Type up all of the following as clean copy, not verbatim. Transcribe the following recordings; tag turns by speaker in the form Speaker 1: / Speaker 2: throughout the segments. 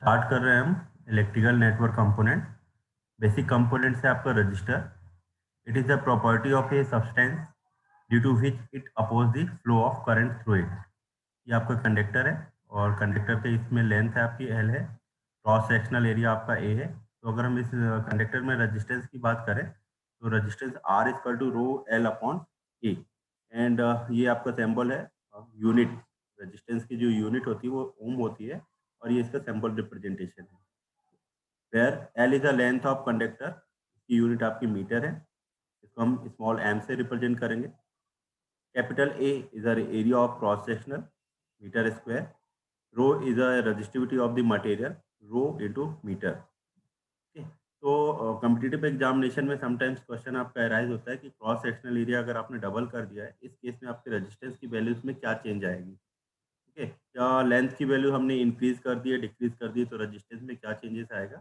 Speaker 1: Start कर रहे हैं हम electrical network component. Basic component है आपका resistor. It is the property of a substance due to which it oppose the flow of current through it. ये आपका conductor है और कंडक्टर के इसमें लेंथ है आपकी एल है, क्रॉस सेक्शनल एरिया आपका ए है। तो अगर हम इस कंडक्टर में रजिस्टेंस की बात करें तो resistance are equal to rho L upon A. And ये आपका सिंबल है यूनिट। रजिस्टेंस की जो यूनिट होती है वो ओम होती है और ये इसका सिंबल रिप्रेजेंटेशन है। Where L is the length of conductor, इसकी यूनिट आपकी मीटर है, इसको हम स्मॉल एम से रिप्रेजेंट करेंगे। Capital A is the area of cross sectional metre square. Rho is the resistivity of the material, rho into metre. ठीक है। तो कॉम्पिटिटिव एग्जामिनेशन में समटाइम्स क्वेश्चन आपका अराइज होता है कि क्रॉस सेक्शनल एरिया अगर आपने डबल कर दिया है, इस केस में आपके रेजिस्टेंस की वैल्यूज में क्या चेंज आएगी। ठीक है, या लेंथ की वैल्यू हमने इंक्रीज कर दी है, डिक्रीज कर दी है, तो रजिस्टेंस में क्या चेंजेस आएगा।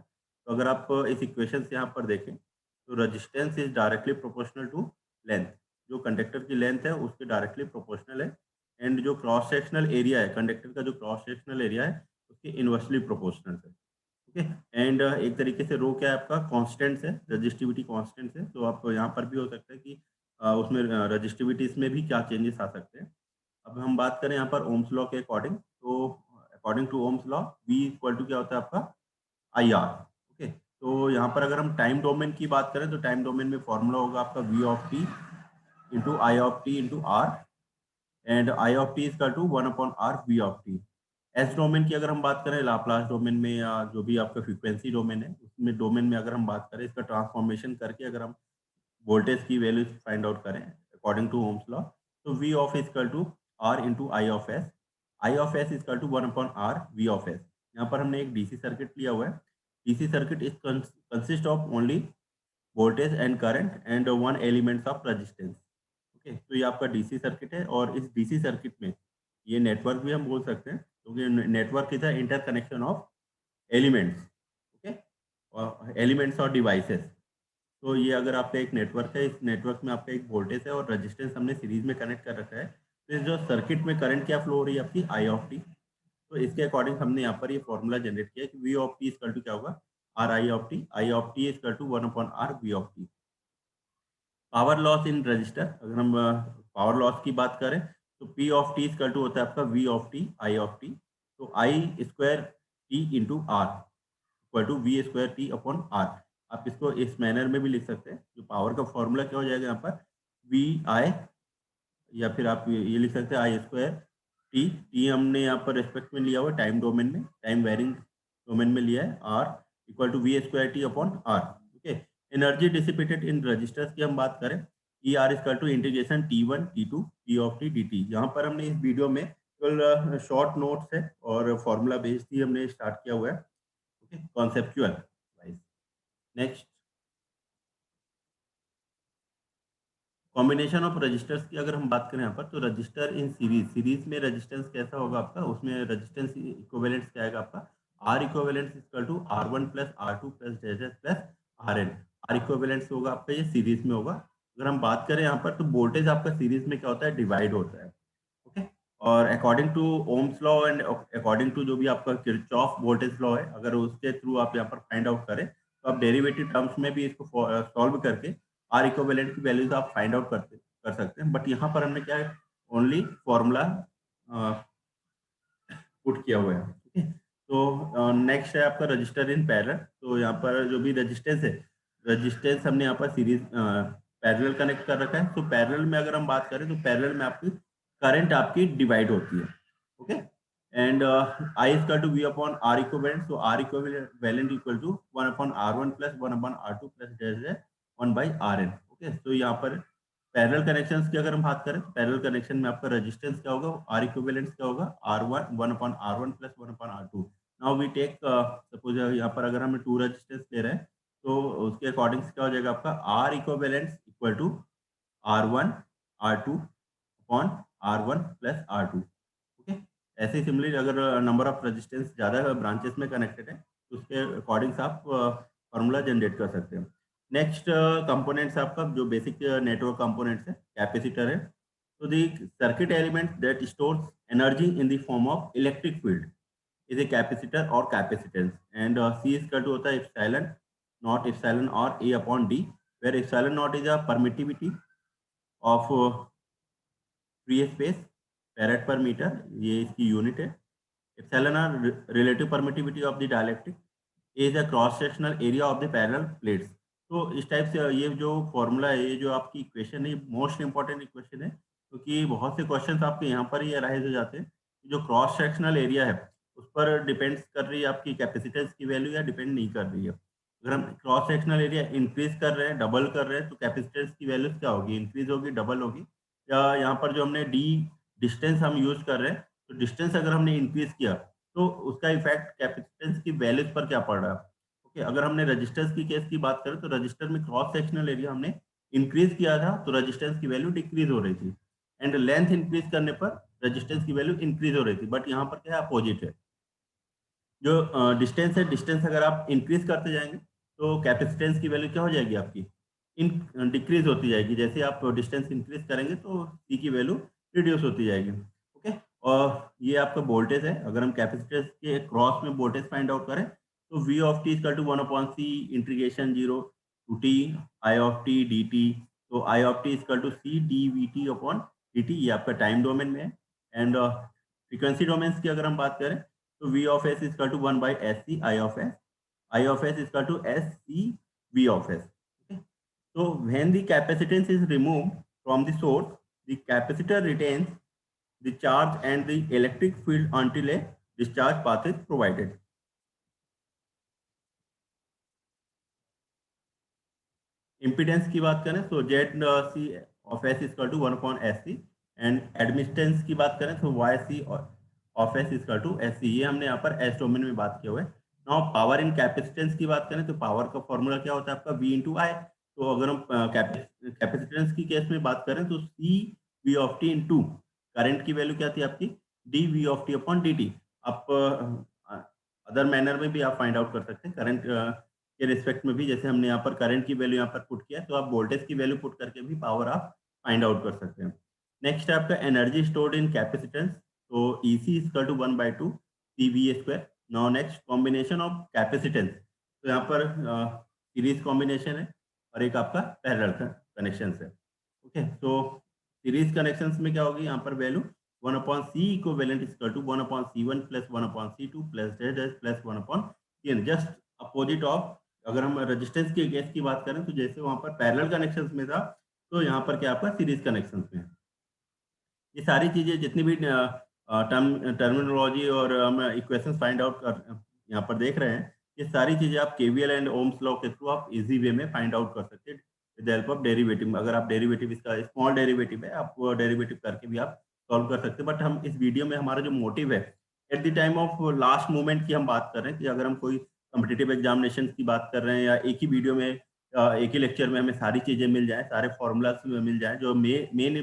Speaker 1: तो अगर आप इस इक्वेशन से यहाँ पर देखें तो resistance is directly proportional to length. जो कंडक्टर की लेंथ है उसके डायरेक्टली प्रोपोर्शनल है। एंड जो क्रॉस सेक्शनल एरिया है, कंडक्टर का जो क्रॉस सेक्शनल एरिया है उसके इनवर्सली प्रोपोर्शनल है। ओके। एंड एक तरीके से रो क्या है आपका कांस्टेंट है, रजिस्टिविटी कांस्टेंट है। तो आप यहाँ पर भी हो सकता है कि उसमें रजिस्टिविटी इसमें भी क्या चेंजेस आ सकते हैं। अब हम बात करें यहाँ पर ओम्स लॉ के अकॉर्डिंग, तो according to Ohm's law V equal to क्या होता है आपका IR। ओके। तो यहाँ पर अगर हम टाइम डोमेन की बात करें तो टाइम डोमेन में फॉर्मूला होगा आपका V of T into I of T into R. And I of T is to 1/r V of T. S domain की अगर हम बात करें लाप्लास डोमेन में या जो भी आपका फ्रीक्वेंसी डोमेन है उसमें डोमेन में अगर हम बात करें इसका ट्रांसफॉर्मेशन करके अगर हम वोल्टेज की वैल्यू फाइंड आउट करें अकॉर्डिंग टू ओम्स लॉ, तो V of equal to R into I of S. I of S equal to 1/r V of S. यहाँ पर हमने एक डीसी सर्किट लिया हुआ है। DC circuit is consist of only voltage and current and one elements of resistance. Okay, तो ये आपका डीसी सर्किट है और इस डीसी सर्किट में ये नेटवर्क भी हम बोल सकते हैं क्योंकि network is the interconnection of elements. Okay, और एलिमेंट्स और डिवाइसेस। तो ये अगर आपका एक नेटवर्क है, इस नेटवर्क में आपका एक वोल्टेज है और रेजिस्टेंस हमने सीरीज में कनेक्ट कर रखा है। तो इस जो सर्किट में करंट क्या फ्लो हो रही है आपकी आई ऑफ टी। तो इसके अकॉर्डिंग हमने यहाँ पर ये फॉर्मूला जनरेट किया कि V of T is to क्या होगा R I of T is to 1/r V of T. Power loss in register, अगर हम पावर लॉस की बात करें तो P of T is to होता है आपका V of T I of T. तो I square T into R equal to V square T upon R. आप इसको इस मैनर में भी लिख सकते हैं। जो पावर का फॉर्मूला क्या हो जाएगा यहाँ पर वी आई, या फिर आप ये लिख सकते हैं आई स्क्वायर टी। टी हमने यहाँ पर रेस्पेक्ट में लिया हुआ टाइम डोमेन में, टाइम वेरिंग डोमेन में लिया है। R equal to V square T upon R. Okay. Energy dissipated in resistors की हम बात करें, E R equal to integration T1 T2 P of T D T. यहाँ पर हमने इस वीडियो में केवल शॉर्ट नोट्स है और फॉर्मूला बेस्ड ही हमने स्टार्ट किया हुआ है। Okay, conceptual wise. Next, combination of resistors की अगर हम बात करें यहाँ पर तो रजिस्टर इन सीरीज, सीरीज में रजिस्टेंस कैसा होगा आपका, उसमें रजिस्टेंस इक्विवेलेंस क्या आएगा आपका R equivalence equal to R1 plus R2 plus dash plus RN। R equivalence होगा आपका ये सीरीज में होगा। अगर हम बात करें यहाँ पर तो वोल्टेज आपका सीरीज में क्या होता है डिवाइड होता है। ओके। और according to Ohm's law and according to जो भी आपका किरचॉफ वोल्टेज लॉ है, अगर उसके थ्रू आप यहाँ पर फाइंड आउट करें तो आप डेरिवेटिव टर्म्स में भी इसको सॉल्व करके आर इक्विवेलेंट की वैल्यूज आप फाइंड आउट कर सकते हैं। बट यहाँ पर हमने क्या है ओनली फॉर्मूला पुट किया हुआ है। ठीक है। तो नेक्स्ट है आपका रजिस्टर इन पैरेलल। तो यहाँ पर जो भी रेजिस्टेंस है, रेजिस्टेंस हमने यहाँ पर सीरीज पैरेलल कनेक्ट कर रखा है। तो पैरेलल में अगर हम बात करें तो पैरेलल में आपकी करंट आपकी डिवाइड होती है। Okay. And I is to V upon R equivalent. So R equivalent equal to 1/r1 plus 1/r2 plus 1/rn। Okay. तो यहाँ पर पैरेलल कनेक्शंस की अगर हम बात करें तो पैरेलल कनेक्शन में आपका रेजिस्टेंस क्या होगा, आर इक्विवेलेंस क्या होगा R1 1/r1 plus 1/r2। Now we take suppose यहाँ पर अगर हम टू रेजिस्टेंस ले रहे हैं तो उसके अकॉर्डिंग क्या हो जाएगा आपका R equivalence equal to R1 R2 upon R1 plus R2। Okay. ऐसे ही सिमिलरली अगर नंबर ऑफ रेजिस्टेंस ज़्यादा ब्रांचेस में कनेक्टेड है तो उसके अकॉर्डिंग आप फॉर्मूला जनरेट कर सकते हैं। नेक्स्ट कंपोनेंट्स आपका जो बेसिक नेटवर्क कंपोनेंट्स है, कैपेसिटर है। तो the circuit element that stores energy in the form of electric field is a capacitor और capacitance, and C is equal to होता है epsilon naught epsilon R A upon D, where epsilon naught is a permittivity of free space farad per metre, ये इसकी unit है। Epsilon R relative permittivity of the dielectric, is a cross sectional area of the parallel plates. तो इस type से ये जो formula है, ये जो आपकी इक्वेशन है, मोस्ट इंपॉर्टेंट इक्वेशन है, क्योंकि बहुत से क्वेश्चंस आपके यहाँ पर ही अराइज हो जाते हैं। जो क्रॉस सेक्शनल एरिया है उस पर डिपेंड्स कर रही है आपकी कैपेसिटेंस की वैल्यू, या डिपेंड नहीं कर रही है। अगर हम क्रॉस सेक्शनल एरिया इंक्रीज कर रहे हैं, डबल कर रहे हैं, तो कैपेसिटेंस की वैल्यू क्या होगी, इंक्रीज होगी, डबल होगी। या यहाँ पर जो हमने डी डिस्टेंस हम यूज कर रहे हैं, तो डिस्टेंस अगर हमने इंक्रीज किया तो उसका इफेक्ट कैपेसिटेंस की वैल्यूज पर क्या पड़ रहा है। ओके, अगर हमने रजिस्टर्स की केस की बात करें तो रजिस्टर में क्रॉस सेक्शनल एरिया हमने इंक्रीज किया था तो रजिस्टेंस की वैल्यू डिक्रीज हो रही थी, एंड लेंथ इंक्रीज करने पर रजिस्टेंस की वैल्यू इंक्रीज हो रही थी। बट यहाँ पर क्या है, अपोजिट है। जो डिस्टेंस है, डिस्टेंस अगर आप इंक्रीज करते जाएंगे तो कैपेसिटेंस की वैल्यू क्या हो जाएगी आपकी, इन डिक्रीज होती जाएगी। जैसे आप डिस्टेंस इंक्रीज करेंगे तो सी की वैल्यू रिड्यूस होती जाएगी। ओके, और ये आपका वोल्टेज है। अगर हम कैपेसिटेंस के क्रॉस में वोल्टेज फाइंड आउट करें तो V of T equal to 1/c integration 0 to T I of T D T. तो I of T equal to C D V T upon D T, ये आपका time domain में है। And frequency domains की अगर हम बात करें तो V of s is equal to 1 by SC I of s. I of s is equal to SC V of s. Okay. So when the capacitance is removed from the source, the capacitor retains the charge and the electric field until a discharge path is provided. Impedance की बात करें तो ZC of s is equal to 1 upon SC, and admittance की बात करें तो YC of s is equal to SC। ये हमने यहाँ पर S डोमेन में बात किया हुआ है। नाउ पावर इन कैपेसिटेंस की बात करें तो पावर का फॉर्मूला क्या होता है आपका, V इंटू आई। तो अगर हम कैपेसिटेंस की केस में बात करें तो C V of t into current की वैल्यू क्या थी आपकी, D V of t upon D T. आप अदर मैनर में भी आप फाइंड आउट कर सकते हैं करंट के रिस्पेक्ट में भी। जैसे हमने यहाँ पर करंट की वैल्यू यहाँ पर पुट किया, तो आप वोल्टेज की वैल्यू पुट करके भी पावर आप फाइंड आउट कर सकते हैं। नेक्स्ट है आपका एनर्जी स्टोर्ड इन कैपेसिटेंस। तो E C equal to 1/2 C V A square. Now next combination of capacitance. तो यहाँ पर सीरीज कॉम्बिनेशन है और एक आपका पैरेलल कनेक्शन है। ओके, तो सीरीज कनेक्शंस में क्या होगी, यहाँ पर value 1/c equivalent equal to 1/c1 plus 1/c2 plus z plus 1/cn, just opposite of. अगर हम रेजिस्टेंस के केस की बात करें तो जैसे वहां पर पैरेलल कनेक्शंस में था, तो यहाँ पर क्या आपका सीरीज कनेक्शंस में है। ये सारी चीजें जितनी भी टर्मिनोलॉजी और हम इक्वेशंस फाइंड आउट कर यहाँ पर देख रहे हैं, ये सारी चीजें आप केवीएल एंड ओम्स लॉ के थ्रू आप इजी वे में फाइंड आउट कर सकते हैं विद हेल्प ऑफ डेरिवेटिव। अगर आप डेरिवेटिव, इसका स्मॉल डेरिवेटिव है, आप डेरिवेटिव करके भी आप सॉल्व कर सकते हैं। बट हम इस वीडियो में हमारा जो मोटिव है, at the time of last moment की हम बात कर रहे हैं कि अगर हम कोई कॉम्पिटिटिव एग्जामिनेशन की बात कर रहे हैं या एक ही वीडियो में एक ही लेक्चर में हमें सारी चीजें मिल जाए, सारे फॉर्मूलाज मिल जाए जो मेन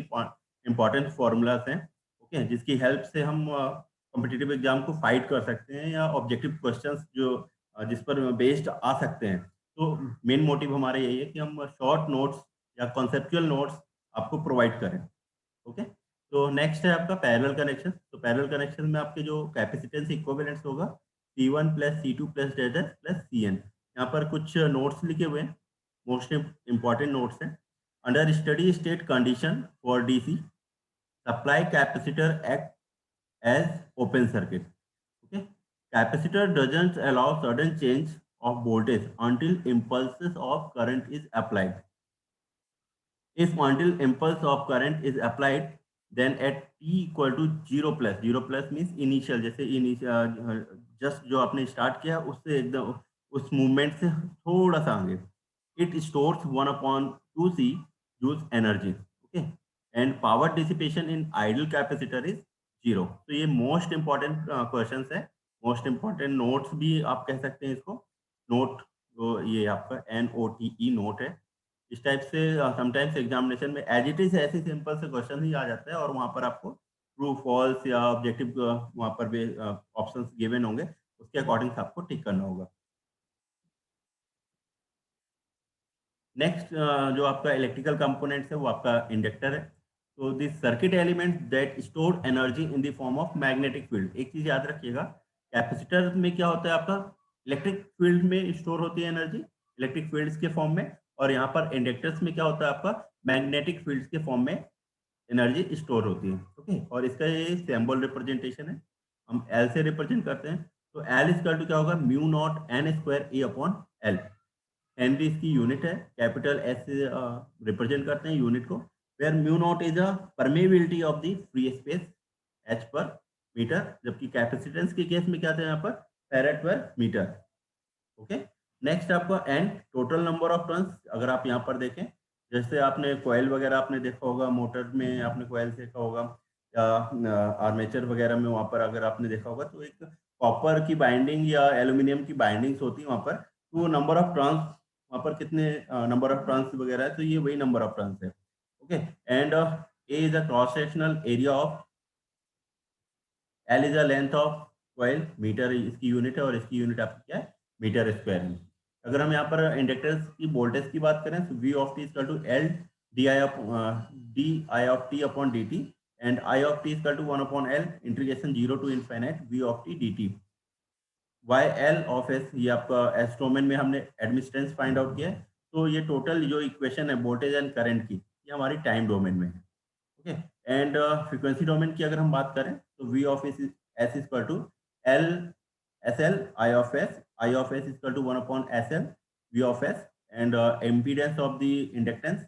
Speaker 1: इंपॉर्टेंट फॉर्मूलाज हैं, ओके, जिसकी हेल्प से हम कॉम्पिटिटिव एग्जाम को फाइट कर सकते हैं या ऑब्जेक्टिव क्वेश्चंस जो जिस पर बेस्ड आ सकते हैं। तो मेन मोटिव हमारा यही है कि हम शॉर्ट नोट्स या कॉन्सेप्चुअल नोट्स आपको प्रोवाइड करें। ओके, तो नेक्स्ट है आपका पैरेलल कनेक्शन। तो पैरेलल कनेक्शन में आपके जो कैपेसिटेंस इक्विवेलेंट्स होगा C1 plus C2 plus ZS plus CN। यहाँ पर कुछ नोट्स लिखे हुए हैं, मोस्ट इंपॉर्टेंट नोट्स हैं। Under steady state condition for DC, supply capacitor act as open circuit. Okay, capacitor doesn't allow sudden change of voltage until impulses of current is applied. If until impulse of current is applied, then at t equal to 0 plus, 0 plus means initial, जैसे initial just जो आपने start किया उससे एकदम उस movement से थोड़ा सा आगे, it stores 1/2c joules energy. Okay, and power dissipation in idle capacitor is 0. तो ये मोस्ट इंपॉर्टेंट क्वेश्चन है, मोस्ट इंपॉर्टेंट नोट्स भी आप कह सकते हैं इसको। नोट तो ये आपका NOTE नोट है। इस टाइप से समटाइम्स एग्जामिनेशन में एज इट इज ऐसे सिंपल से क्वेश्चन ही आ जाता है और वहाँ पर आपको ट्रू फॉल्स या ऑब्जेक्टिव वहाँ पर भी ऑप्शंस गिवन होंगे, उसके अकॉर्डिंग आपको टिक करना होगा। नेक्स्ट जो आपका इलेक्ट्रिकल कंपोनेंट्स है वो आपका इंडक्टर है। तो this circuit element that store energy in the form of magnetic field. एक चीज याद रखिएगा, कैपेसिटर में क्या होता है आपका, इलेक्ट्रिक फील्ड में स्टोर होती है एनर्जी, इलेक्ट्रिक फील्ड्स के फॉर्म में, और यहाँ पर इंडक्टर्स में क्या होता है आपका, मैग्नेटिक फील्ड्स के फॉर्म में एनर्जी स्टोर होती है। ओके, और इसका ये सिंबल रिप्रेजेंटेशन है, हम एल से रिप्रेजेंट करते हैं। तो एल इक्वल टू क्या होगा, mu naught N square A upon L. Henry इसकी यूनिट है, कैपिटल एस से रिप्रेजेंट करते हैं यूनिट को, where mu naught is a permeability of the free space H per metre, जबकि कैपेसिटेंस के केस में क्या था यहाँ पर, farad per metre. Okay, next आपका N, total number of turns. अगर आप यहाँ पर देखें, जैसे आपने कॉयल वगैरह आपने देखा होगा, मोटर में आपने कॉयल देखा होगा, या आर्मेचर वगैरह में वहाँ पर अगर आपने देखा होगा, तो एक कॉपर की बाइंडिंग या एल्यूमिनियम की बाइंडिंग्स होती है वहाँ पर, तो नंबर ऑफ टर्न्स वहाँ पर कितने नंबर ऑफ टर्न्स वगैरह है, तो ये वही नंबर ऑफ टर्न्स है। Okay, and A is a cross sectional area of, L is the length of coil, metre इसकी यूनिट है, और इसकी यूनिट आपकी क्या है, मीटर स्क्वायर है। अगर हम यहाँ पर इंडक्टर्स की वोल्टेज की बात करें, तो V of T equal to L D I of T upon D T, and I of T equal to 1 upon L integration 0 to infinite V of T D T. Y L of S, ये आपका S domain में हमने एडमिस्टेंस find out किया है। तो ये total जो equation है वोल्टेज एंड करंट की, ये हमारी टाइम डोमेन में है। ओके, एंड फ्रीक्वेंसी डोमेन की अगर हम बात करें, तो V of S equal to L S L I of S equal to 1 upon S L V of S, and impedance of the inductance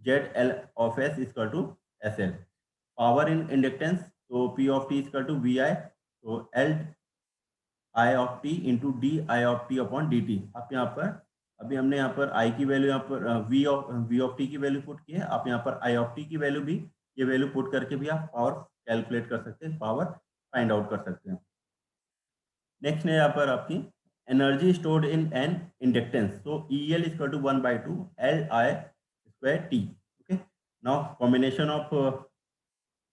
Speaker 1: Z L of S equal to S L. Power in inductance, तो P of T equal to V I, तो L I of T into D I of T upon D T. आप यहाँ पर, अभी हमने यहाँ पर आई की वैल्यू, यहाँ पर वी ऑफ टी की वैल्यू पुट की है, आप यहाँ पर आई ऑफ टी की वैल्यू भी, ये वैल्यू पुट करके भी आप पावर कैलकुलेट कर सकते हैं, पावर फाइंड आउट कर सकते हैं। नेक्स्ट है यहाँ पर आपकी energy stored in an inductance, तो E L equal to 1/2 L I square T. Okay, now combination of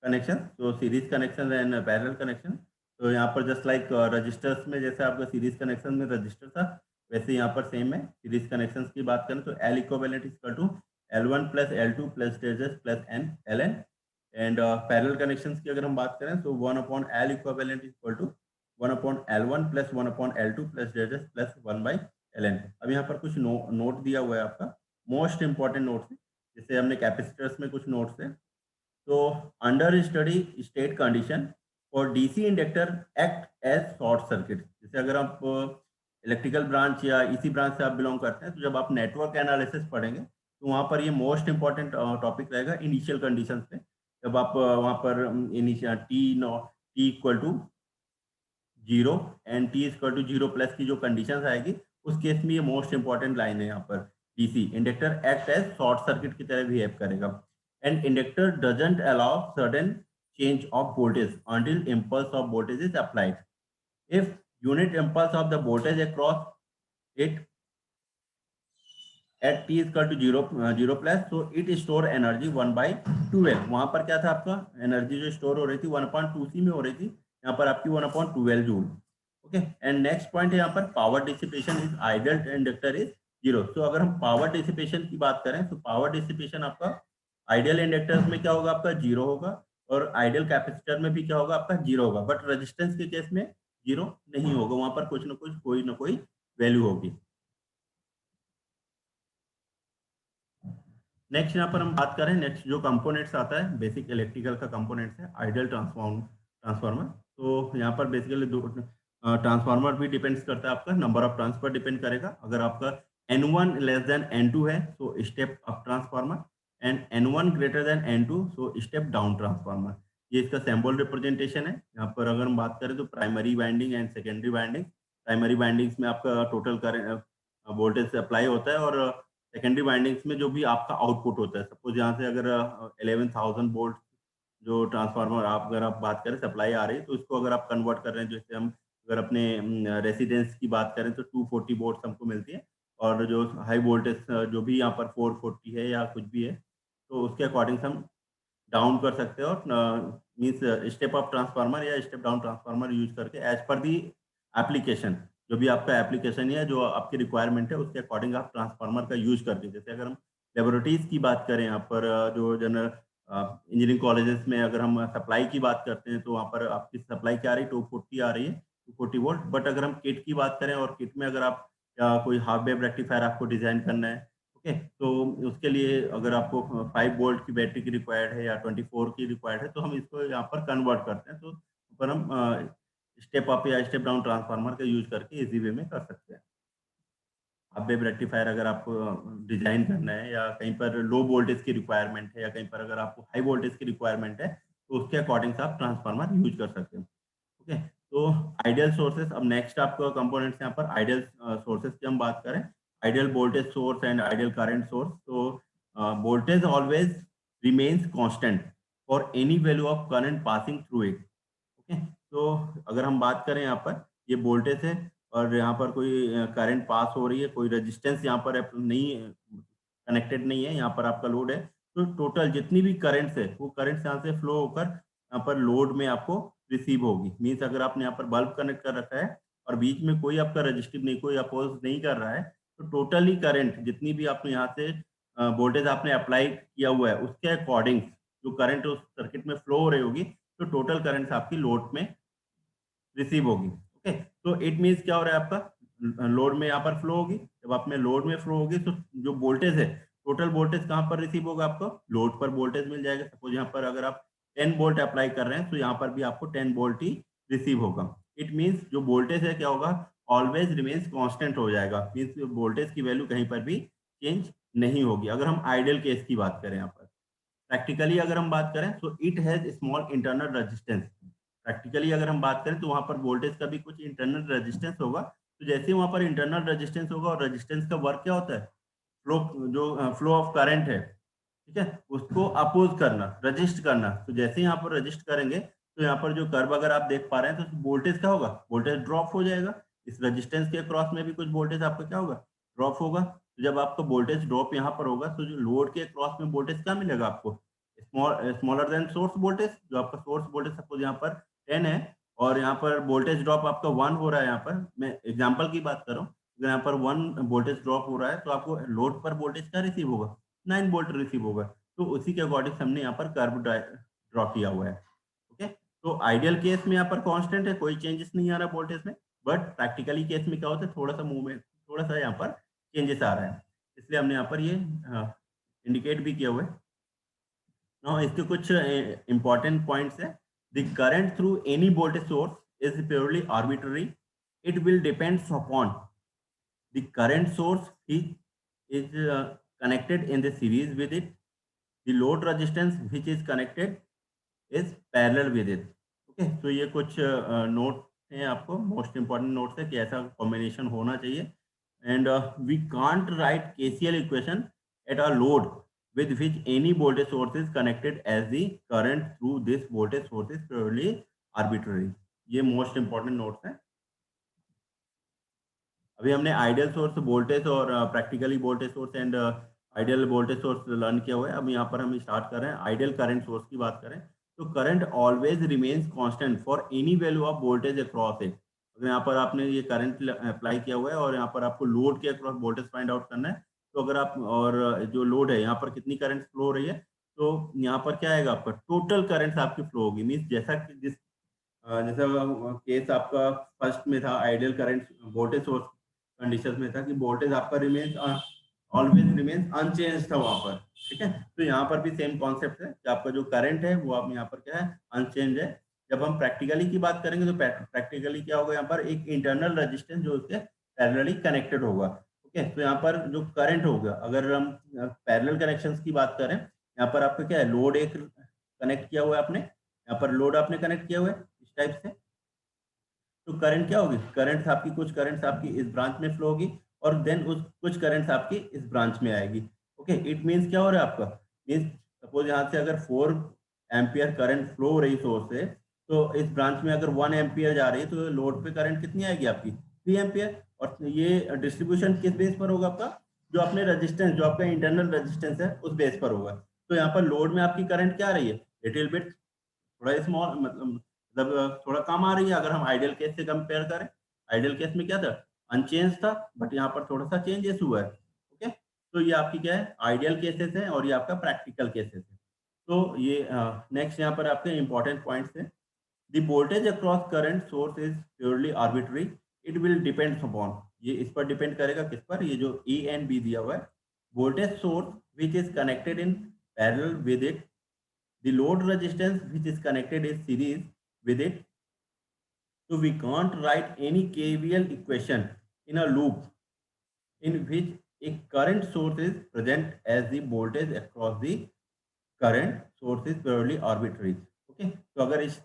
Speaker 1: connection, तो series connection and parallel connection. तो यहाँ पर जस्ट लाइक रजिस्टर्स में जैसे आपका सीरीज कनेक्शन में रजिस्टर था, वैसे यहाँ पर सेम है। सीरीज कनेक्शंस की बात करें, तो L equivalent equal to L1 plus L2 plus dash plus N L N, and parallel connections की अगर हम बात करें, तो 1 upon L equivalent equal to 1 upon L1 plus 1 upon L2 plus dash plus 1/ln। अब यहाँ पर कुछ नोट दिया हुआ है आपका, मोस्ट इंपॉर्टेंट नोट्स, जैसे हमने कैपेसिटर्स में कुछ नोट्स है। तो under steady state condition for DC inductor act as short circuit, जैसे अगर आप इलेक्ट्रिकल ब्रांच या इसी ब्रांच से आप बिलोंग करते हैं, तो जब आप नेटवर्क एनालिसिस पढ़ेंगे, तो वहाँ पर ये मोस्ट इंपॉर्टेंट टॉपिक रहेगा इनिशियल कंडीशंस पे। जब आप वहाँ पर initial T equal to 0 and T equal to 0 plus की जो कंडीशंस आएगी, उस केस में ये मोस्ट इंपॉर्टेंट लाइन है यहाँ पर, DC inductor act as short circuit की तरह बिहेव करेगा, and inductor doesn't allow sudden change of voltage until impulse of voltage is applied. If unit impulse of the voltage across it at t is equal to 0 plus, so it store energy 1/12। वहां पर क्या था आपका, energy जो store हो रही थी 1/2c में हो रही थी, यहाँ पर आपकी 1/12 joule. Okay, and next point है यहाँ पर power dissipation is ideal inductor is 0। तो अगर हम पावर डिसिपेशन की बात करें, तो पावर डिसिपेशन आपका आइडियल इंडक्टर्स में क्या होगा, आपका 0 होगा, और आइडियल कैपेसिटर में भी क्या होगा, आपका 0 होगा, बट रेजिस्टेंस के केस में 0 नहीं होगा, वहां पर कुछ ना कुछ कोई ना कोई वैल्यू होगी। नेक्स्ट यहाँ पर हम बात करें, नेक्स्ट जो कंपोनेंट्स आता है बेसिक इलेक्ट्रिकल का कंपोनेंट्स है आइडियल ट्रांसफार्मर। तो यहाँ पर बेसिकली दो ट्रांसफार्मर भी डिपेंड्स करता है, आपका number of turns per depend करेगा। अगर आपका N1 लेस देन N2 है, तो step up transformer, and N1 greater than N2, so step down transformer. ये इसका सिंबल रिप्रेजेंटेशन है। यहाँ पर अगर हम बात करें, तो primary winding and secondary winding, primary windings में आपका टोटल करंट वोल्टेज अप्लाई होता है, और सेकेंडरी वाइंडिंग्स में जो भी आपका आउटपुट होता है। सपोज यहाँ से अगर 11,000 वोल्ट जो ट्रांसफार्मर आप अगर आप बात करें सप्लाई आ रही है, तो इसको अगर आप कन्वर्ट कर रहे हैं, जैसे हम अगर अपने रेसिडेंस की बात करें, तो 240 वोल्ट हमको मिलती है, और जो हाई वोल्टेज जो भी यहाँ पर 440 है या कुछ भी है, तो उसके अकॉर्डिंग हम डाउन कर सकते हैं, और मीन्स स्टेप अप ट्रांसफार्मर या स्टेप डाउन ट्रांसफार्मर यूज करके एज पर दी एप्लीकेशन, जो भी आपका एप्लीकेशन है, जो आपकी रिक्वायरमेंट है, उसके अकॉर्डिंग आप ट्रांसफार्मर का यूज करके, जैसे अगर हम लेबोरेटरीज की बात करें, यहाँ पर जो जनरल इंजीनियरिंग कॉलेजेस में अगर हम सप्लाई की बात करते हैं, तो वहाँ पर आपकी सप्लाई क्या आ रही है, 240 आ रही है, 240 वोल्ट। बट अगर हम किट की बात करें और किट में अगर आप कोई हाफ वेव रेक्टिफायर आपको डिजाइन करना है, ओके, तो उसके लिए अगर आपको 5 वोल्ट की बैटरी की रिक्वायर्ड है या 24 की रिक्वायर्ड है, तो हम इसको यहाँ पर कन्वर्ट करते हैं। तो पर हम स्टेप अप या स्टेप डाउन ट्रांसफार्मर का यूज करके इजी वे में कर सकते हैं। अब वेव रेक्टिफायर अगर आपको डिजाइन करना है या कहीं पर लो वोल्टेज की रिक्वायरमेंट है या कहीं पर अगर आपको हाई वोल्टेज की रिक्वायरमेंट है, तो उसके अकॉर्डिंग से आप ट्रांसफार्मर यूज कर सकते हैं। ओके, तो आइडियल सोर्सेस, अब नेक्स्ट आपका कंपोनेंट्स यहाँ पर आइडियल सोर्सेस की हम बात करें, ideal voltage source and ideal current source. तो voltage always remains constant for any value of current passing through it. Okay, तो अगर हम बात करें यहाँ पर ये वोल्टेज है और यहाँ पर कोई करंट पास हो रही है, कोई रेजिस्टेंस यहाँ पर नहीं कनेक्टेड नहीं है, यहाँ पर आपका लोड है, तो टोटल जितनी भी करंट्स है वो करंट्स यहाँ से फ्लो होकर यहाँ पर लोड में आपको रिसीव होगी। मीन्स अगर आपने यहाँ पर बल्ब कनेक्ट कर रखा है और बीच में कोई आपका रजिस्टिव नहीं, कोई अपोज नहीं कर रहा है, तो टोटली करंट जितनी भी आपने यहाँ से वोल्टेज आपने अप्लाई किया हुआ है उसके अकॉर्डिंग जो करंट उस सर्किट में फ्लो हो रही होगी, तो टोटल करंट आपकी लोड में रिसीव होगी। ओके, तो इट मीन्स क्या हो रहा है आपका लोड में यहाँ पर फ्लो होगी। जब आप में लोड में फ्लो होगी तो जो वोल्टेज है, टोटल वोल्टेज कहाँ पर रिसीव होगा, आपको लोड पर वोल्टेज मिल जाएगा। सपोज यहाँ पर अगर आप 10 वोल्ट अप्लाई कर रहे हैं तो यहाँ पर भी आपको 10 वोल्ट ही रिसीव होगा। इट मीन्स जो वोल्टेज है क्या होगा, ऑलवेज रिमेन्स कांस्टेंट हो जाएगा। मीन्स वोल्टेज की वैल्यू कहीं पर भी चेंज नहीं होगी। अगर हम आइडियल केस की बात करें यहाँ पर, प्रैक्टिकली अगर हम बात करें तो it has small internal resistance. Practically अगर हम बात करें तो वहां पर वोल्टेज का भी कुछ इंटरनल रेजिस्टेंस होगा। तो जैसे ही वहां पर इंटरनल रेजिस्टेंस होगा, और रेजिस्टेंस का वर्क क्या होता है, फ्लो, जो फ्लो ऑफ करंट है, ठीक है, उसको अपोज करना, रजिस्ट करना। तो जैसे ही यहाँ पर रजिस्ट करेंगे तो यहाँ पर जो कर्व अगर आप देख पा रहे हैं, तो वोल्टेज क्या होगा, वोल्टेज ड्रॉप हो जाएगा। इस रेजिस्टेंस के क्रॉस में भी कुछ वोल्टेज आपका क्या होगा, ड्रॉप होगा। तो जब आपका वोल्टेज ड्रॉप यहाँ पर होगा, तो जो लोड के क्रॉस में वोल्टेज क्या मिलेगा आपको, स्मॉलर देन सोर्स वोल्टेज। जो आपका सोर्स वोल्टेज सपोज यहाँ पर 10 है और यहाँ पर वोल्टेज ड्रॉप आपका 1 हो रहा है, यहाँ पर मैं एग्जांपल की बात कर रहा हूँ, अगर यहाँ पर 1 वोल्टेज ड्रॉप हो रहा है, तो आपको लोड पर वोल्टेज क्या रिसीव होगा, 9 वोल्ट रिसीव होगा। तो उसी के अकॉर्डिंग हमने यहाँ पर कर्व ड्रॉ किया हुआ है। ओके, तो आइडियल केस में यहाँ पर कांस्टेंट है, कोई चेंजेस नहीं आ रहा वोल्टेज में। बट प्रैक्टिकली केस में क्या होता है, थोड़ा सा मूवमेंट, थोड़ा सा यहाँ पर चेंजेस आ रहा है, इसलिए हमने यहाँ पर ये इंडिकेट भी किया हुआ है। इसके कुछ इंपॉर्टेंट पॉइंट्स हैं। The current through any voltage source is purely arbitrary. It will depends upon the current source is connected in the series with it. The load resistance which is connected is parallel with it. Okay, तो ये कुछ note हैं, आपको most important notes है कि ऐसा combination होना चाहिए। And we can't write KCL equation at a load with which any voltage source is connected as the current through this voltage source is purely arbitrary. ये most important notes हैं। अभी हमने ideal source voltage और practically voltage source and ideal voltage source learn किया हुआ है। अब यहाँ पर हम स्टार्ट कर रहे हैं आइडियल करंट सोर्स की बात करें, तो current always remains constant for any value of voltage across it. अगर यहाँ पर आपने ये करंट अप्लाई किया हुआ है और यहाँ पर आपको लोड के अक्रॉस वोल्टेज फाइंड आउट करना है, तो अगर आप और जो लोड है यहाँ पर कितनी करंट फ्लो हो रही है, तो यहाँ पर क्या आएगा, आपका टोटल करंट आपकी फ्लो होगी। मीन्स जैसा कि जैसा केस आपका फर्स्ट में था, ideal current voltage source condition में था कि वोल्टेज आपका रिमेन्स ऑलवेज रिमेन्स अनचेंज था वहां पर, ठीक है। तो यहाँ पर भी सेम कॉन्सेप्ट है कि आपका जो करंट है वो आप यहाँ पर क्या है, अनचेंज है। जब हम प्रैक्टिकली की बात करेंगे तो प्रैक्टिकली क्या होगा, यहाँ पर एक इंटरनल रेजिस्टेंस जो उसके पैरेलली कनेक्टेड होगा। ओके, तो यहाँ पर जो करंट होगा, अगर हम पैरेलल कनेक्शंस की बात करें, यहाँ पर आपका क्या है, लोड एक कनेक्ट किया हुआ है आपने, यहाँ पर लोड आपने कनेक्ट किया हुआ है इस टाइप से। तो करंट क्या होगी, करंट आपकी, कुछ करंट आपकी इस ब्रांच में फ्लो होगी और देन उस कुछ करंट आपकी इस ब्रांच में आएगी। ओके, इट मींस क्या हो रहा है आपका, मींस सपोज यहाँ से अगर 4 एम्पियर करंट फ्लो हो रही सोर्स से, तो इस ब्रांच में अगर 1 एम्पियर जा रही है, तो लोड पे करंट कितनी आएगी आपकी, 3 एम्पियर। और ये डिस्ट्रीब्यूशन किस बेस पर होगा आपका, जो अपने रेजिस्टेंस, जो आपका इंटरनल रेजिस्टेंस है उस बेस पर होगा। तो यहाँ पर लोड में आपकी करंट क्या आ रही है, लिटिल बिट, थोड़ा स्मॉल, मतलब थोड़ा कम आ रही है अगर हम आइडियल केस से कंपेयर करें। आइडियल केस में क्या था, अनचेंज था, बट यहाँ पर थोड़ा सा चेंजेस हुआ है। ओके, तो ये आपकी क्या है, आइडियल केसेस है और ये आपका प्रैक्टिकल केसेस है। तो ये नेक्स्ट यहाँ पर आपके इंपॉर्टेंट पॉइंट्स है। The voltage across current source is purely arbitrary, it will depends upon, ये इस पर डिपेंड करेगा किस पर, ये जो ए एंड बी दिया हुआ है, voltage source which is connected in parallel with it, the load resistance which is connected in series with it. So we can't write any KVL equation in a loop in which a current source is present as the voltage across the current source is purely arbitrary. Okay, तो अगर इस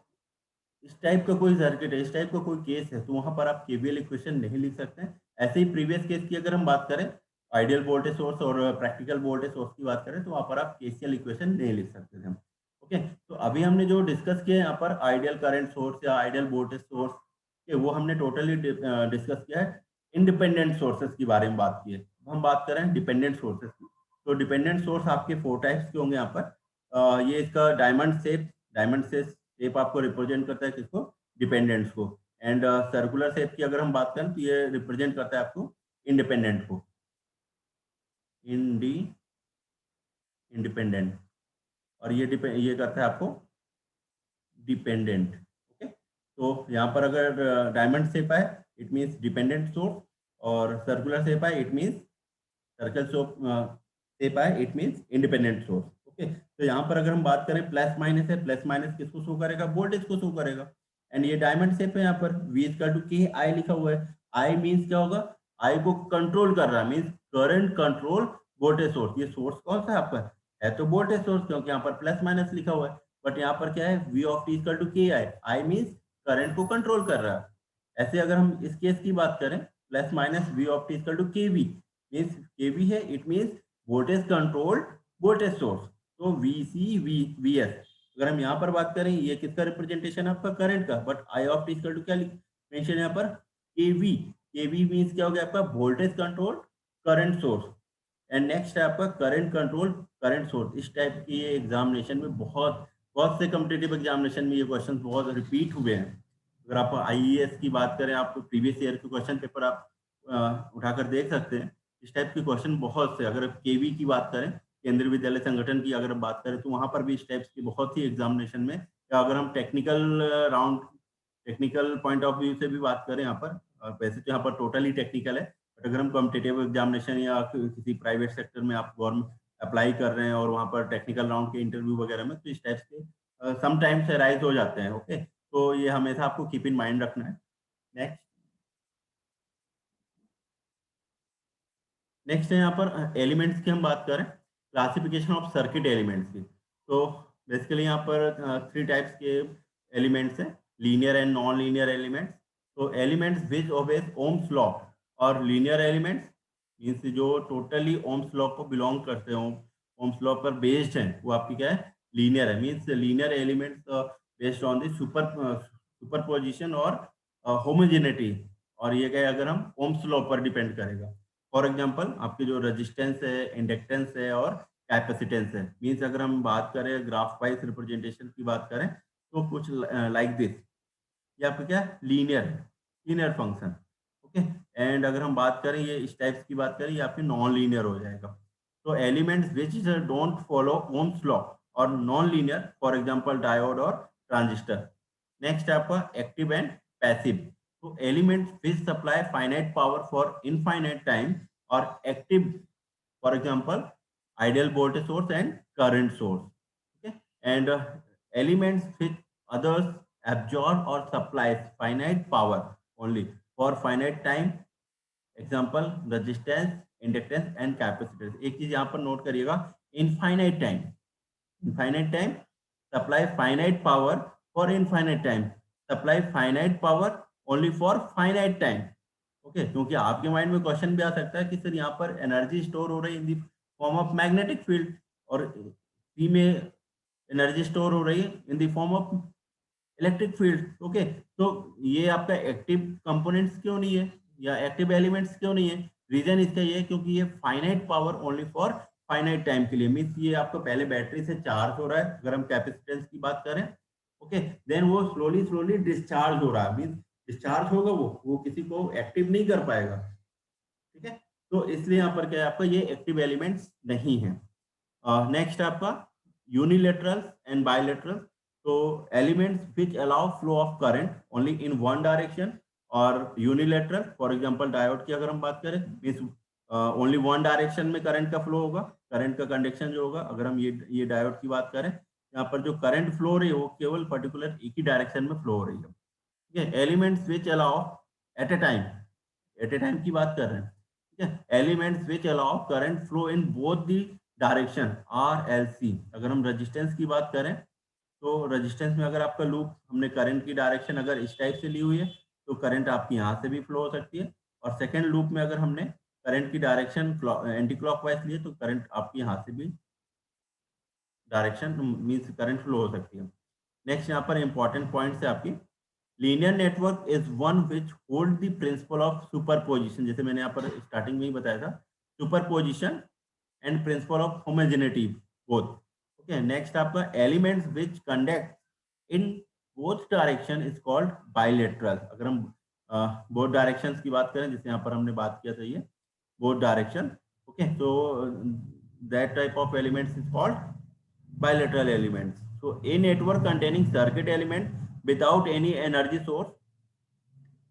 Speaker 1: type का कोई circuit है, इस type का कोई case है, तो वहां पर आप केवीएल इक्वेशन नहीं लिख सकते हैं। ऐसे ही प्रीवियस केस की अगर हम बात करें, आइडियल वोल्टेज सोर्स और प्रैक्टिकल वोल्टेज सोर्स की बात करें, तो वहां पर आप केसीएल इक्वेशन नहीं लिख सकते थे। ओके, तो अभी हमने जो डिस्कस किया यहाँ पर आइडियल करंट सोर्स या आइडियल वोल्टेज सोर्स, वो हमने टोटली डिस्कस किया है। इंडिपेंडेंट सोर्सेस की बारे में बात की है। हम बात करें डिपेंडेंट सोर्सेस की, तो डिपेंडेंट सोर्स आपके 4 टाइप्स के होंगे यहाँ पर। ये इसका डायमंड शेप आपको रिप्रेजेंट करता है किसको, डिपेंडेंट्स को। एंड सर्कुलर शेप की अगर हम बात करें तो ये रिप्रेजेंट करता है आपको इंडिपेंडेंट को, इंडिपेंडेंट, और ये करता है आपको डिपेंडेंट। ओके, तो यहाँ पर अगर डायमंड शेप है इट मीन्स डिपेंडेंट सोर्स, और सर्कुलर शेप है इट मीन्स सर्कल शेप है it means independent source. Okay, तो यहाँ पर अगर हम बात करें प्लस माइनस है, प्लस माइनस किसको शो करेगा, वोल्टेज को शो करेगा। एंड ये डायमंड शेप है, यहाँ पर V इक्वल टू के आई लिखा हुआ है। आई मीन्स क्या होगा, आई को कंट्रोल कर रहा है, means current control voltage source. ये सोर्स कौन सा है आपका, है तो वोल्टेज सोर्स, क्योंकि यहाँ पर प्लस माइनस लिखा हुआ है। बट यहाँ पर क्या है, V of t equal to K I means current को कंट्रोल कर रहा है। ऐसे अगर हम इस केस की बात करें, plus minus V of t equal to K V, means K V है it means voltage controlled voltage source, तो VC VS। अगर हम यहाँ पर बात करें, ये किसका रिप्रेजेंटेशन है, आपका करंट का। But I of T equal to क्या मेंशन यहाँ पर, केवी मीन्स क्या हो गया आपका, voltage control current source. And next है आपका करंट कंट्रोल करंट सोर्स। इस टाइप की ये एग्जामिनेशन में बहुत बहुत से कॉम्पिटिटिव एग्जामिनेशन में ये क्वेश्चन बहुत रिपीट हुए हैं। अगर आप आईएएस की बात करें, आप प्रीवियस ईयर के क्वेश्चन पेपर आप उठाकर देख सकते हैं। इस टाइप के क्वेश्चन बहुत से, अगर केवी की बात करें, केंद्रीय विद्यालय संगठन की अगर बात करें, तो वहां पर भी इस टाइप्स की बहुत ही एग्जामिनेशन में, या अगर हम टेक्निकल पॉइंट ऑफ व्यू से भी बात करें यहाँ पर, वैसे तो यहाँ पर टोटली टेक्निकल है, बट अगर हम कॉम्पिटेटिव एग्जामिनेशन या किसी प्राइवेट सेक्टर में आप गवर्नमेंट अप्लाई कर रहे हैं और वहाँ पर टेक्निकल राउंड के इंटरव्यू वगैरह में, तो इस टाइप्स के समटाइम्स राइज हो जाते हैं। ओके, तो ये हमेशा आपको कीप इन माइंड रखना है। नेक्स्ट है यहाँ पर एलिमेंट्स की हम बात करें, क्लासिफिकेशन ऑफ सर्किट एलिमेंट्स की। तो बेसिकली यहाँ पर 3 टाइप्स के एलिमेंट्स हैं, linear and non linear elements. तो elements which obeys Ohm's law और लीनियर एलिमेंट्स मीन्स जो टोटली ओम्स लॉ को बिलोंग करते हो, ओम्स लॉ पर बेस्ड हैं, वो आपकी क्या है, लीनियर है। Means linear elements based on the superposition और होमोजेनिटी, और ये क्या है, अगर हम ओम्स लॉ पर डिपेंड करेगा। फॉर एग्जाम्पल आपके जो रेजिस्टेंस है, इंडक्टेंस है और कैपेसिटेंस है, मीन्स अगर हम बात करें ग्राफ वाइज रिप्रेजेंटेशन की बात करें, तो कुछ लाइक दिस, ये आपका क्या लीनियर फंक्शन। ओके, एंड अगर हम बात करें, ये इस टाइप्स की बात करें, ये आपके नॉन लीनियर हो जाएगा। तो elements which don't follow Ohm's law और non linear, for example diode और ट्रांजिस्टर। नेक्स्ट है आपका एक्टिव एंड पैसिव। तो elements which supply finite power for infinite time और active, for example ideal voltage source and current source. Okay, and elements which others absorb or supplies finite power only for finite time, example resistance, inductance and capacitance। एक चीज यहाँ पर note करिएगा, infinite time supply finite power for infinite time, supply finite power only for finite time। Okay, क्योंकि आपके mind में question भी आ सकता है कि सर यहाँ पर एनर्जी स्टोर हो रही है in the form of magnetic field, और सी में एनर्जी स्टोर हो रही है in the form of electric field. Okay, तो ये आपका एक्टिव कंपोनेंट्स क्यों नहीं है या एक्टिव एलिमेंट्स क्यों नहीं है, रीजन इसका ये है क्योंकि ये finite power only for finite time के लिए। मीन्स ये आपको पहले बैटरी से चार्ज हो रहा है, अगर हम कैपेसिटेंस की बात करें, ओके, देन वो स्लोली स्लोली डिस्चार्ज हो रहा है। मीन्स डिस्चार्ज होगा, वो किसी को एक्टिव नहीं कर पाएगा। ठीक है, तो इसलिए यहाँ पर क्या है, आपका ये एक्टिव एलिमेंट्स नहीं है। नेक्स्ट आपका यूनिलेटरल एंड बायलेटरल। तो elements which allow flow of current only in one direction और यूनिलेटरल, फॉर एग्जांपल डायोड की अगर हम बात करें, मींस ओनली वन डायरेक्शन में करंट का फ्लो होगा, करंट का कंडक्शन जो होगा, अगर हम ये डायोड की बात करें, यहाँ पर जो करंट फ्लो हो रही है वो केवल पर्टिकुलर एक ही डायरेक्शन में फ्लो हो रही है। ठीक है, elements which allow at a time, at a time की बात कर रहे हैं, ठीक है, elements which allow current flow in both the direction R L C. अगर हम रेजिस्टेंस की बात करें तो रेजिस्टेंस में अगर आपका लूप हमने करंट की डायरेक्शन अगर इस टाइप से ली हुई है तो करंट आपकी यहाँ से भी फ्लो हो सकती है, और सेकेंड लूप में अगर हमने करंट की डायरेक्शन एंटी क्लॉकवाइज ली है तो करंट आपकी यहाँ से भी डायरेक्शन मीन्स करंट फ्लो हो सकती है। नेक्स्ट यहाँ पर इंपॉर्टेंट पॉइंट्स है आपकी, linear network is one which hold the principle of superposition, जैसे मैंने यहाँ पर स्टार्टिंग में ही बताया था, superposition and principle of homogeneity both. Okay, next आपका elements which conduct in both direction is called bilateral. अगर हम बोथ डायरेक्शंस की बात करें, जैसे यहाँ पर हमने बात किया था ये बोथ डायरेक्शन, ओके, तो that type of elements is called bilateral elements. So a network containing circuit element without any energy source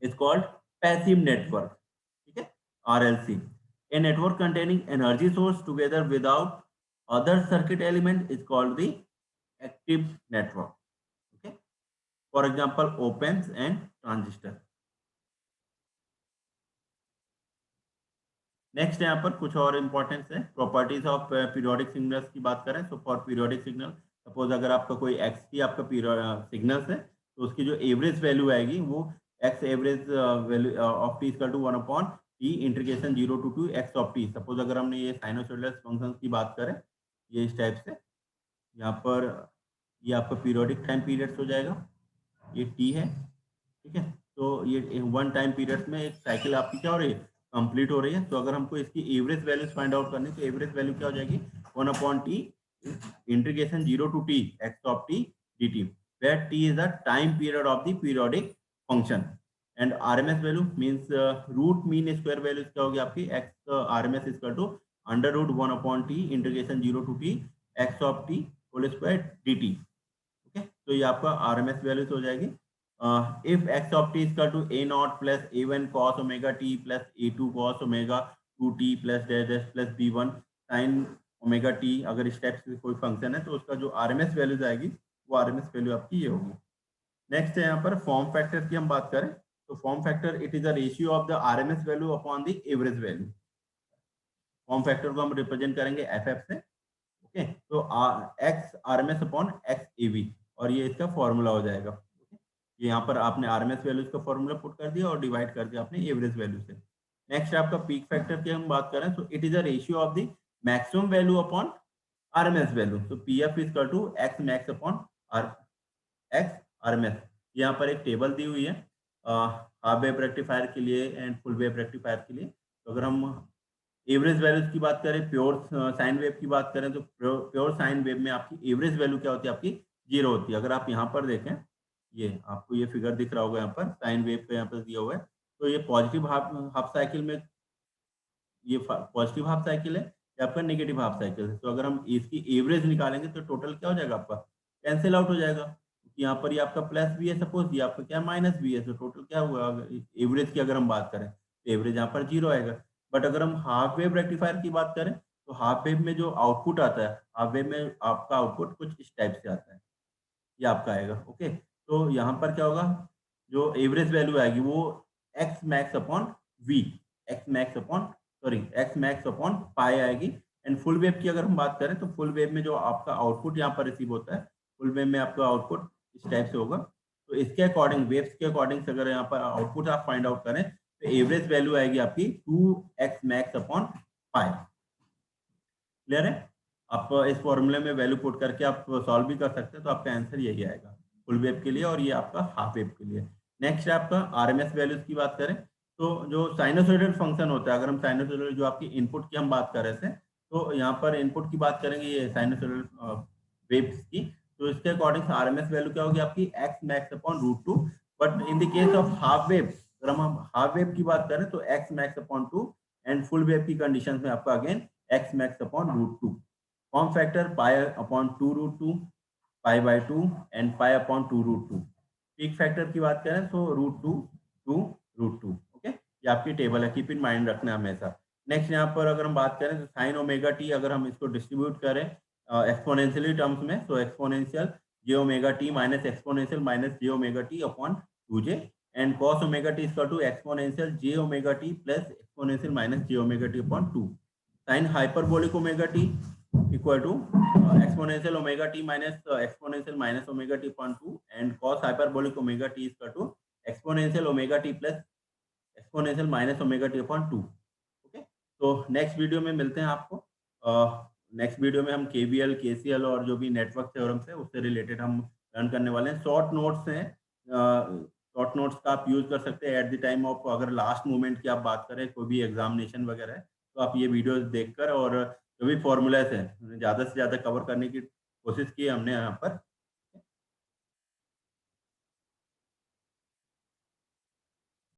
Speaker 1: is called passive network. ठीक है, RLC. A network containing energy source together without other circuit element is called the active network. Okay. For example, op-amps and transistor. Next यहाँ पर कुछ और importance है, properties of periodic signals की बात करें। So for periodic signal, suppose अगर आपका कोई एक्स की आपका सिग्नल्स है तो उसकी जो एवरेज वैल्यू आएगी वो X average value of T equal to 1 upon T integration 0 to X of T. Suppose अगर हमने ये साइनोसॉइडल फंक्शन की बात करें ये इस टाइप से, यहाँ पर ये आपका पीरियोडिक टाइम पीरियड्स हो जाएगा, ये टी है, ठीक है, तो ये वन टाइम पीरियड में एक साइकिल आपकी क्या हो रही है, कंप्लीट हो रही है। तो अगर हमको इसकी एवरेज वैल्यूज फाइंड आउट करनी तो एवरेज वैल्यू क्या हो जाएगी, 1 upon T integration 0 to t x of t dt, where t is the time period of the periodic function, and RMS value means root mean square values क्या होगी आपकी x RMS is equal to under root 1 upon t integration 0 to t x of t whole square dt। Okay, तो ये आपका RMS values हो जाएगी। If x of t is equal to a naught plus a1 cos omega t plus a2 cos omega 2t plus dash dash plus b1 sin omega t, अगर इस type से कोई function है तो उसका जो RMS वैल्यूज आएगी वो RMS वैल्यू आपकी ये होगी। नेक्स्ट है यहाँ पर फॉर्म फैक्टर की हम बात करें तो form factor it is a ratio of the RMS value upon the average value. Form factor को हम रिप्रेजेंट करेंगे FF से। ओके, तो x RMS upon x AV, और ये इसका फॉर्मूला हो जाएगा। ये यहाँ पर आपने RMS वैल्यूज का फॉर्मूला पुट कर दिया और डिवाइड कर दिया आपने एवरेज वैल्यू से। नेक्स्ट आपका पीक फैक्टर की हम बात करें तो it is a ratio of the maximum value upon RMS value. तो PF is equal to X max upon X RMS। यहाँ पर एक टेबल दी हुई है हाफ वेव रेक्टिफायर के लिए एंड फुल वेव रेक्टिफायर के लिए। तो अगर हम एवरेज वैल्यूज की बात करें, प्योर साइन वेव की बात करें तो प्योर साइन वेव में आपकी एवरेज वैल्यू क्या होती है, आपकी 0 होती है। अगर आप यहाँ पर देखें, ये आपको ये फिगर दिख रहा होगा यहाँ पर साइन वेव पे यहाँ पर दिया हुआ है, तो ये पॉजिटिव हाफ साइकिल में, ये पॉजिटिव हाफ साइकिल है, या आपका नेगेटिव हाफ साइकिल है। तो अगर हम इसकी एवरेज निकालेंगे तो टोटल क्या हो जाएगा आपका, कैंसिल आउट हो जाएगा। यहाँ पर ये आपका प्लस भी है, सपोज ये आपका क्या माइनस भी है, तो टोटल क्या हुआ, एवरेज की अगर हम बात करें तो एवरेज यहाँ पर 0 आएगा। बट अगर हम हाफ वेव रेक्टिफायर की बात करें तो हाफ वेव में जो आउटपुट आता है, हाफ वेव में आपका आउटपुट कुछ इस टाइप से आता है, ये आपका आएगा। ओके, तो यहाँ पर क्या होगा, जो एवरेज वैल्यू आएगी वो x max upon V, x max upon x max upon pi आएगी। एंड फुल वेव की अगर हम बात करें तो फुल वेव में जो आपका आउटपुट यहाँ पर रिसीव होता है, फुल वेव में आपका आउटपुट इस टाइप से होगा। तो इसके अकॉर्डिंग, वेव्स के अकॉर्डिंग अगर यहाँ पर आउटपुट आप फाइंड आउट करें तो एवरेज वैल्यू आएगी आपकी 2x मैक्स अपॉन पाई। क्लियर है? आप इस फॉर्मूले में वैल्यू पुट करके आप सॉल्व भी कर सकते हैं, तो आपका आंसर यही आएगा फुल वेव के लिए, और ये आपका हाफ वेव के लिए। नेक्स्ट है आपका RMS वैल्यूज की बात करें तो जो साइनोसॉइडल फंक्शन होता है, अगर हम साइनोसॉइडल जो आपकी इनपुट की हम बात कर रहे थे, तो यहाँ पर इनपुट की बात करेंगे ये साइनोसॉइडल वेव्स की, तो इसके अकॉर्डिंग RMS वैल्यू क्या होगी आपकी X max upon root 2। But in the case of half wave, अगर हम हाफ वेव की बात करें तो X max upon 2, and full wave की कंडीशन में आपका again X max upon root 2। Form factor pi upon 2 root 2, pi by 2 and pi upon 2√2। Peak factor की बात करें तो √2 ओके, ये आपकी टेबल है, कीप इन माइंड रखना हमेशा। नेक्स्ट यहाँ पर अगर हम बात करें तो साइन ओमेगा टी, अगर हम इसको डिस्ट्रीब्यूट करें एक्सपोनेंशियली टर्म्स में, तो exponential j omega t minus exponential minus j omega t upon 2j, and cos omega t equal to exponential j omega t plus exponential minus j omega t upon 2। Sine hyperbolic omega t equal to exponential omega t minus exponential minus omega t upon 2, and cos hyperbolic omega t is equal to exponential omega t plus exponential minus omega t upon 2। Okay, तो next video में मिलते हैं आपको। Next video में हम KVL, KCL और जो भी नेटवर्क थ्योरम्स है उससे रिलेटेड हम रन करने वाले हैं। शॉर्ट नोट्स हैं, शॉर्ट नोट्स का आप यूज कर सकते हैं एट द टाइम ऑफ, अगर लास्ट मोमेंट की आप बात करें कोई भी एग्जामिनेशन वगैरह है, तो आप ये वीडियो देखकर और जो भी फॉर्मूलाज है ज़्यादा से ज़्यादा कवर करने की कोशिश की हमने यहाँ पर।